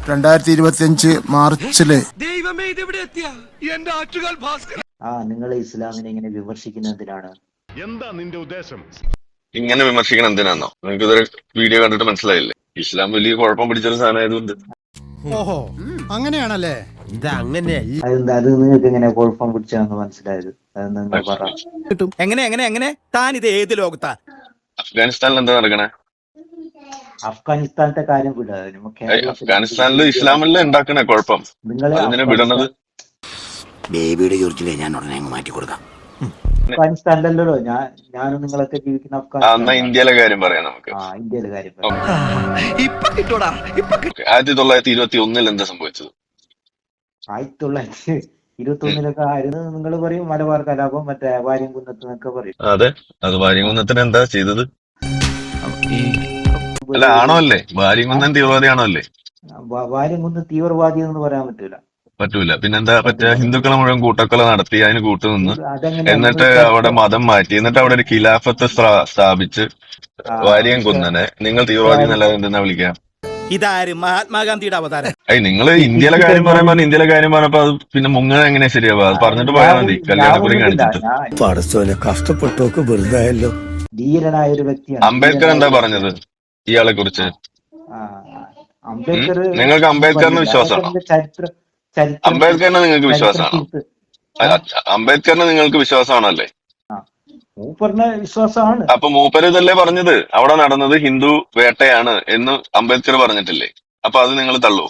2025 മാർച്ചില് നിങ്ങൾ ഇസ്ലാമിനെ ഇങ്ങനെ വിമർശിക്കുന്ന എന്തിനാണ്? എന്താ നിന്റെ ഉദ്ദേശം? ഇങ്ങനെ വിമർശിക്കണം എന്തിനാന്നോ? നിങ്ങൾക്ക് ഇതൊരു വീഡിയോ കണ്ടിട്ട് മനസ്സിലായില്ലേ? ഇസ്ലാം വലിയ കുഴപ്പം പിടിച്ചൊരു സാധനമായതുകൊണ്ട്. ഓഹോ, അങ്ങനെയാണല്ലേ? അത് നിങ്ങൾക്ക് എങ്ങനെ കുഴപ്പം പിടിച്ചാന്ന് മനസ്സിലായത്? അതെന്ന് നിങ്ങൾ പറ. എങ്ങനെ താൻ ഇത് ഏത് ലോകത്താ? അഫ്ഗാനിസ്ഥാനിൽ എന്താ നടക്കണേ? അഫ്ഗാനിസ്ഥാനത്തെ കാര്യം വിടുക. അഫ്ഗാനിസ്ഥാനിൽ ഇസ്ലാമല്ലേ ഉണ്ടാക്കണേ കുഴപ്പം? അതിനെ വിടണത് ബേബിയുടെ ചോദിച്ചില്ലേ, ഞാൻ ഉടനെ അങ്ങ് മാറ്റി കൊടുക്കാം. അഫ്ഗാനിസ്ഥാനിലല്ലോ ഞാനും നിങ്ങളൊക്കെ ജീവിക്കുന്ന എന്നാ അഫ്ഗാനിസ്ഥാൻ. ഇന്ത്യയിലെ കാര്യം പറയാം നമുക്ക്. ഇന്ത്യയിലെ കാര്യം 1921 എന്താ സംഭവിച്ചത്? 1921 ആയിരുന്നു. നിങ്ങൾ പറയും മലബാർ കലാപം, മറ്റേ വാര്യംകുന്നത്ത് എന്നൊക്കെ പറയും. അതെ, അത് വാര്യംകുന്നത്തിന് എന്താ ചെയ്തത്? അല്ല, ആണോ അല്ലേ? വാര്യംകുന്നൻ തീവ്രവാദിയാണോ അല്ലേ? വാര്യംകുന്ന് തീവ്രവാദി എന്ന് പറയാൻ പറ്റൂല. പിന്നെന്താ പറ്റുക? ഹിന്ദുക്കളെ മുഴുവൻ കൂട്ടക്കൊല നടത്തി, അതിന് കൂട്ടുനിന്ന്, അതെങ്ങനെ? എന്നിട്ട് അവിടെ മതം മാറ്റി, എന്നിട്ട് അവിടെ ഒരു ഖിലാഫത്ത് സ്ഥാപിച്ച് വാര്യംകുന്നനെ നിങ്ങൾ തീവ്രവാദി എന്നല്ലാതെ എന്തെന്നാ വിളിക്കാം? ഇതാര് മഹാത്മാഗാന്ധിയുടെ അവതാരം? നിങ്ങൾ ഇന്ത്യയിലെ കാര്യം പറയുമ്പോൾ ഇന്ത്യയിലെ കാര്യം പറഞ്ഞപ്പോ അത് പിന്നെ മുങ്ങ എങ്ങനെയാ ശരിയാവുക? അത് പറഞ്ഞിട്ട് പോയാൽ മതി, കല്യാണക്കുറി കാണിച്ചിട്ട്. കഷ്ടപ്പെട്ടോക്ക് വെറുതായല്ലോ. ധീരനായ ഒരു വ്യക്തിയാണ് അംബേദ്കർ. എന്താ പറഞ്ഞത് ഇയാളെ കുറിച്ച്? അംബേദ്കർ. നിങ്ങൾക്ക് അംബേദ്കറിന് വിശ്വാസമാണോ? അംബേദ്കറിനെ നിങ്ങൾക്ക് വിശ്വാസമാണോ? അംബേദ്കറിന് നിങ്ങൾക്ക് വിശ്വാസമാണല്ലേ? മൂപ്പറിന് വിശ്വാസമാണ്. അപ്പൊ മൂപ്പര് ഇതല്ലേ പറഞ്ഞത്? അവിടെ നടന്നത് ഹിന്ദു വേട്ടയാണ് എന്ന് അംബേദ്കർ പറഞ്ഞിട്ടില്ലേ? അപ്പൊ അത് നിങ്ങൾ തള്ളൂ?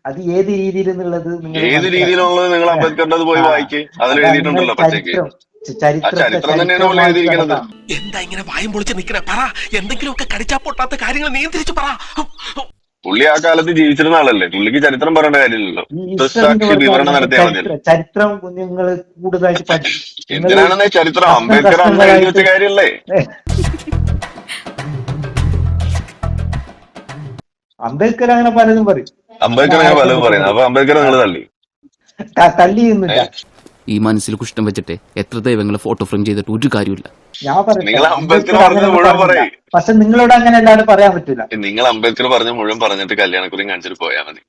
അത് ഏത് രീതിയിൽ എന്നുള്ളത് ഏത് രീതിയിലുള്ളത് നിങ്ങൾ അംബേദ്കറിന്റെ അത് പോയി വായിക്ക്. അതിൽ എഴുതിയിട്ടുണ്ടല്ലോ പച്ചയ്ക്ക്. ചരിത്രം തന്നെയാണ് നമ്മൾ എഴുതിയിരിക്കുന്നത്. എന്താ ഇങ്ങനെ വായും പൊളിച്ച് നിക്കണേ? പറ, എന്തെങ്കിലുമൊക്കെ കടിച്ചാ പൊട്ടാത്ത കാര്യങ്ങൾ നിയന്ത്രിച്ചു പറ. പുള്ളി ആ കാലത്ത് ജീവിച്ചിരുന്ന ആളല്ലേ, പുള്ളിക്ക് ചരിത്രം പറയേണ്ട കാര്യമില്ലല്ലോ. സാക്ഷി വിവരണം നടത്തിയാൽ മതി. ചരിത്രം നിങ്ങൾ കൂടുതലായിട്ട് എന്തിനാണെന്നേ ചരിത്രം? അംബേദ്കർ അന്ന് എഴുതി വെച്ച കാര്യമല്ലേ? അംബേദ്കർ അങ്ങനെ പലതും പറയും. അംബേദ്കർ അങ്ങനെ പലതും പറയുന്നത്. അപ്പൊ അംബേദ്കർ നിങ്ങൾ തള്ളിയൊന്നുമില്ല. ഈ മനസ്സിൽ കുഷ്ടം വെച്ചിട്ട് എത്ര ദൈവങ്ങളെ ഫോട്ടോ ഫ്രെയിം ചെയ്തിട്ട് ഒരു കാര്യമില്ല. ഞാൻ നിങ്ങൾ അംബേദ്കർ പറഞ്ഞത് മുഴുവൻ പറയും. പക്ഷെ നിങ്ങളോട് അങ്ങനെ എല്ലാവരും പറയാൻ പറ്റൂല. നിങ്ങൾ അംബേദ്കർ പറഞ്ഞ മുഴുവൻ പറഞ്ഞിട്ട് കല്യാണക്കുറി കാണിച്ചിട്ട് പോയാൽ മതി.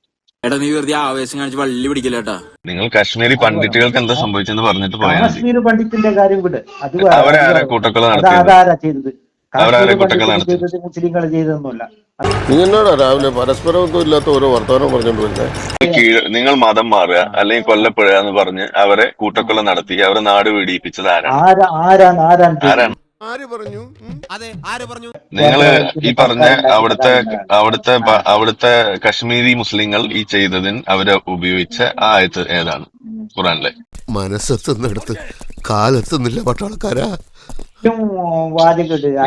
എടാ, നീ വെറുതെ ആവേശം കാണിച്ച് വള്ളി പിടിക്കില്ലേട്ടാ. നിങ്ങൾ കാശ്മീരി പണ്ഡിറ്റുകൾക്ക് എന്താ സംഭവിച്ചെന്ന് പറഞ്ഞിട്ട് പോയാൽ മതി. കാശ്മീർ പണ്ഡിറ്റിന്റെ കാര്യം വിട്. അത് അവരാരാ കൂട്ടക്കൊല നടത്തിയത്? അതാരാ ചെയ്തത്? അവരാരെ കൂട്ടക്കൊല നടത്തിയത്? മുസ്ലിങ്ങൾ ചെയ്തതൊന്നുമല്ല. നീ എന്നോടാ രാവിലെ പരസ്പരമൊന്നും ഇല്ലാത്ത ഓരോ വർത്തമാനം പറഞ്ഞോണ്ട് വരുന്നത്? നിങ്ങൾ മതം മാറുക അല്ലെങ്കിൽ കൊല്ലപ്പെടുക എന്ന് പറഞ്ഞ് അവരെ കൂട്ടക്കൊല നടത്തി അവരെ നാട് വെടിയിപ്പിച്ചത് ആരാണ്? ആരാണ്? നിങ്ങള് ഈ പറഞ്ഞ അവിടുത്തെ കശ്മീരി മുസ്ലിങ്ങൾ ഈ ചെയ്തതിന് അവരെ ഉപയോഗിച്ച ആ ആയത്ത് ഏതാണ് ഖുറാനിലെ? മനസ്സെത്തുന്നിടത്ത് കാലെത്തുന്നില്ല പട്ടാളക്കാരാ.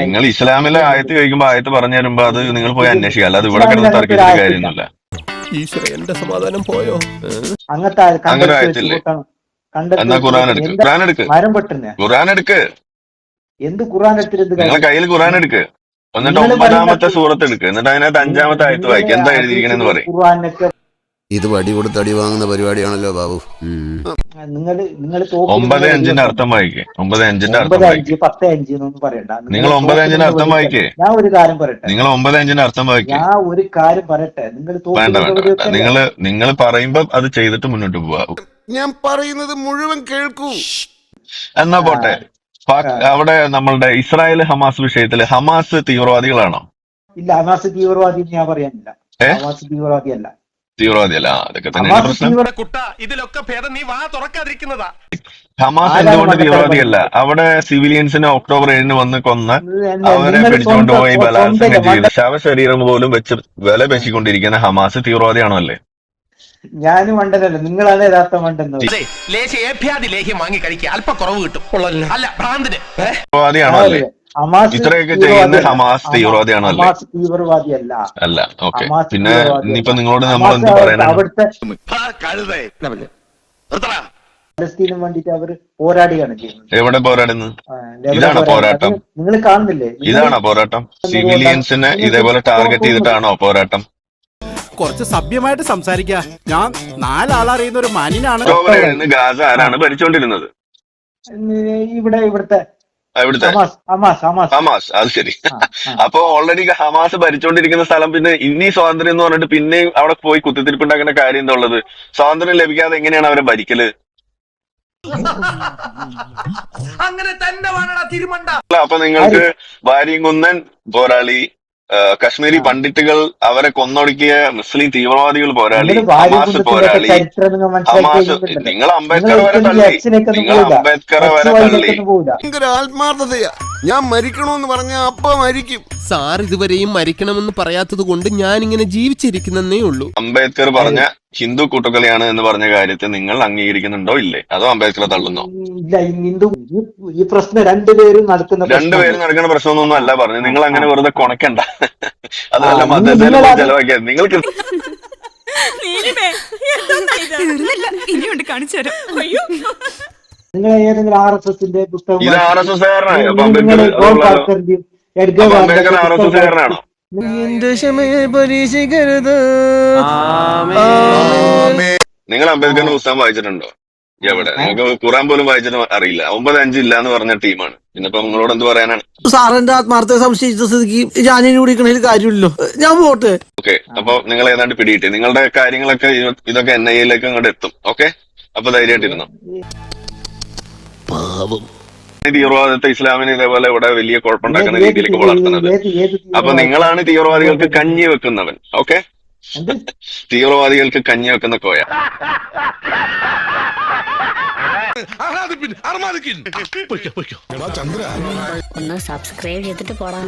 നിങ്ങൾ ഇസ്ലാമിലെ ആയത്ത് ചോദിക്കുമ്പോ ആയത്ത് പറഞ്ഞു തരുമ്പോ അത് നിങ്ങൾ പോയി അന്വേഷിക്കുക, അല്ലാതെ ഇവിടെ കിടന്ന് തർക്കിച്ചിട്ട് കാര്യമൊന്നുമില്ല. എന്റെ സമാധാനം പോയോ? അങ്ങനെ ആയത്തില്ലേ? എന്നാ ഖുറാൻ എടുക്ക്. എന്ത് ഖുറാൻ എടുത്തിരുന്നത്? നിങ്ങളെ കയ്യിൽ ഖുറാൻ എടുക്ക്. എന്നിട്ട് 9ാമത്തെ സൂറത്ത് എടുക്ക്. എന്നിട്ട് അതിനകത്ത് 5ാമത്തെ ആയത്ത് വായിക്കുക. എന്താ എഴുതിയിരിക്കണെന്ന് പറയും. ഇത് വടി കൊടുത്ത് അടി വാങ്ങുന്ന പരിപാടിയാണല്ലോ ബാബു. നിങ്ങൾ 9:5 അർത്ഥം വായിക്കേ. 9:5 അർത്ഥം വായിക്കേ. 10:5 പറയണ്ട. നിങ്ങൾ 9:5 അർത്ഥം വായിക്കേ. ഞാൻ ഒരു കാര്യം പറയട്ടെ. നിങ്ങൾ 9:5 അർത്ഥം വായിക്കേ. ഞാൻ ഒരു കാര്യം പറയട്ടെ. വേണ്ട. നിങ്ങൾ പറയുമ്പോ അത് ചെയ്തിട്ട് മുന്നോട്ട് പോവാ. ഞാൻ പറയുന്നത് മുഴുവൻ കേൾക്കൂ. എന്നാ പോട്ടെ. അവിടെ നമ്മളുടെ ഇസ്രായേൽ ഹമാസ് വിഷയത്തില് ഹമാസ് തീവ്രവാദികളാണോ? ഇല്ല, ഹമാസ് തീവ്രവാദി ഞാൻ പറയാനില്ല. ഹമാസ് തീവ്രവാദിയല്ല. അതൊക്കെ തന്നെയാണ് പ്രശ്നം. ഇതിലൊക്കെ ഭേദം നീ വാ തുറക്കാതിരിക്കുന്നതാ. ഹമാസ് എന്തുകൊണ്ട് തീവ്രവാദിയല്ല? അവിടെ സിവിലിയൻസിനെ ഒക്ടോബർ 7 വന്ന് കൊന്ന് അവരെ പിടിച്ചുകൊണ്ട് പോയി ബലാത്സംഗം ചെയ്ത് ശവശരീരം പോലും വെച്ച് വില പേശിക്കൊണ്ടിരിക്കുന്ന ഹമാസ് തീവ്രവാദിയാണോ അല്ലേ? ഞാനും മണ്ടനല്ല, നിങ്ങളാണ് യഥാർത്ഥ മണ്ടെന്ന്. ലേഹ്യം വാങ്ങി കഴിക്കുക, അല്പം കുറവ് കിട്ടും. അല്ല, ഭ്രാന്തിന് തീവ്രവാദിയാണോ അല്ലേ? ഇത്രയൊക്കെ ചെയ്യുന്ന ഹമാസ് തീവ്രവാദിയാണോ അല്ലേ? തീവ്രവാദിയല്ല. അല്ല. ഓക്കെ. പിന്നെ ഇനിയിപ്പോ നിങ്ങളോട് നമ്മൾ എന്ത് പറയാനാണ്? പലസ്തീനും വേണ്ടിട്ട് അവർ പോരാടുകയാണ് ചെയ്യുന്നത്. എവിടെ പോരാടുന്നു? ഇതാണോ പോരാട്ടം? നിങ്ങൾ കാണുന്നില്ലേ? ഇതാണോ പോരാട്ടം? സിവിലിയൻസിനെ ഇതേപോലെ ടാർഗറ്റ് ചെയ്തിട്ടാണോ പോരാട്ടം? കുറച്ച് സഭ്യമായിട്ട് സംസാരിക്കാ. ഞാൻ 4 ആളറിയുന്ന ഒരു മാന്യനാണ്. ഗാസ ആരാണ് ഭരിച്ചുകൊണ്ടിരുന്നത്? ഇവിടുത്തെ എവിടുത്തെ ഹമാസ്, അത് ശരി. അപ്പൊ ഓൾറെഡി ഹമാസ് ഭരിച്ചുകൊണ്ടിരിക്കുന്ന സ്ഥലം പിന്നെ ഇനി സ്വാതന്ത്ര്യം എന്ന് പറഞ്ഞിട്ട് പിന്നെയും അവിടെ പോയി കുത്തിത്തിരിപ്പുണ്ടാക്കുന്ന കാര്യം എന്താ ഉള്ളത്? സ്വാതന്ത്ര്യം ലഭിക്കാതെ എങ്ങനെയാണ് അവരെ ഭരിക്കല്? അങ്ങനെ തന്നെ വേണടാ തിരുമണ്ട. അപ്പൊ നിങ്ങൾക്ക് വാരിയംകുന്നൻ പോരാളി, കശ്മീരി പണ്ഡിറ്റുകൾ അവരെ കൊന്നൊടുക്കിയ മുസ്ലിം തീവ്രവാദികൾ പോരാളി, ഹമാസ് പോരാളി, ഹമാസ്. നിങ്ങൾ അംബേദ്കർ വരെ തള്ളി, നിങ്ങൾ അംബേദ്കർ വരെ തള്ളി. ഭയങ്കര ആത്മാർത്ഥതയാ. ഞാൻ മരിക്കണമെന്ന് പറഞ്ഞ അപ്പ മരിക്കും. സാർ ഇതുവരെയും മരിക്കണമെന്ന് പറയാത്തത് കൊണ്ട് ഞാൻ ഇങ്ങനെ ജീവിച്ചിരിക്കുന്നേ ഉള്ളൂ. അംബേദ്കർ പറഞ്ഞ ഹിന്ദു കൂട്ടുകളിയാണ് എന്ന് പറഞ്ഞ കാര്യത്തെ നിങ്ങൾ അംഗീകരിക്കുന്നുണ്ടോ ഇല്ലേ? അതോ അംബേദ്കറെ തള്ളുന്നോ? ഇല്ല, ഹിന്ദു ഈ പ്രശ്നം രണ്ടുപേരും നടക്കുന്ന പ്രശ്നമൊന്നും അല്ല പറഞ്ഞു. നിങ്ങൾ അങ്ങനെ വെറുതെ കൊണക്കണ്ട. അതല്ല മദ്രസയിൽ ചെലവാക്കിയത് നിങ്ങൾക്ക്. നിങ്ങൾ ഏതെങ്കിലും RSSന്റെ പുസ്തകം ഇത് RSS കാരനാണ്. അപ്പൊ അംബേദ്കർ RSS കാരനാണോ? നിങ്ങൾ അംബേദ്കറിന്റെ പുസ്തകം വായിച്ചിട്ടുണ്ടോ? എവിടെ? നിങ്ങൾക്ക് ഖുറാൻ പോലും വായിച്ചിട്ട് അറിയില്ല. 9-5 ഇല്ല എന്ന് പറഞ്ഞ ടീമാണ്. പിന്നിപ്പോ നിങ്ങളോട് എന്ത് പറയാനാണ്? സാറിന്റെ ആത്മാർത്ഥത സംശയിച്ച സ്ഥിതിക്ക് ഞാനിനി കുടിക്കണതിൽ കാര്യമില്ലല്ലോ, ഞാൻ പോട്ടെ. ഓക്കെ, അപ്പൊ നിങ്ങൾ ഏതാണ്ട് പിടികിട്ടി. നിങ്ങളുടെ കാര്യങ്ങളൊക്കെ ഇതൊക്കെ NIA-യിലേക്ക് അങ്ങോട്ട് എത്തും. ഓക്കെ, അപ്പൊ ധൈര്യമായിട്ടിരുന്നു. തീവ്രവാദത്തെ ഇസ്ലാമിന് ഇതേപോലെ ഇവിടെ വലിയ കുഴപ്പമുണ്ടാക്കുന്ന രീതിയിലേക്ക് വളർത്തുന്നത്. അപ്പൊ നിങ്ങളാണ് തീവ്രവാദികൾക്ക് കഞ്ഞി വെക്കുന്നവൻ. ഓക്കെ, തീവ്രവാദികൾക്ക് കഞ്ഞി വെക്കുന്ന കോയ. ഒന്ന് സബ്സ്ക്രൈബ് ചെയ്തിട്ട് പോടാ.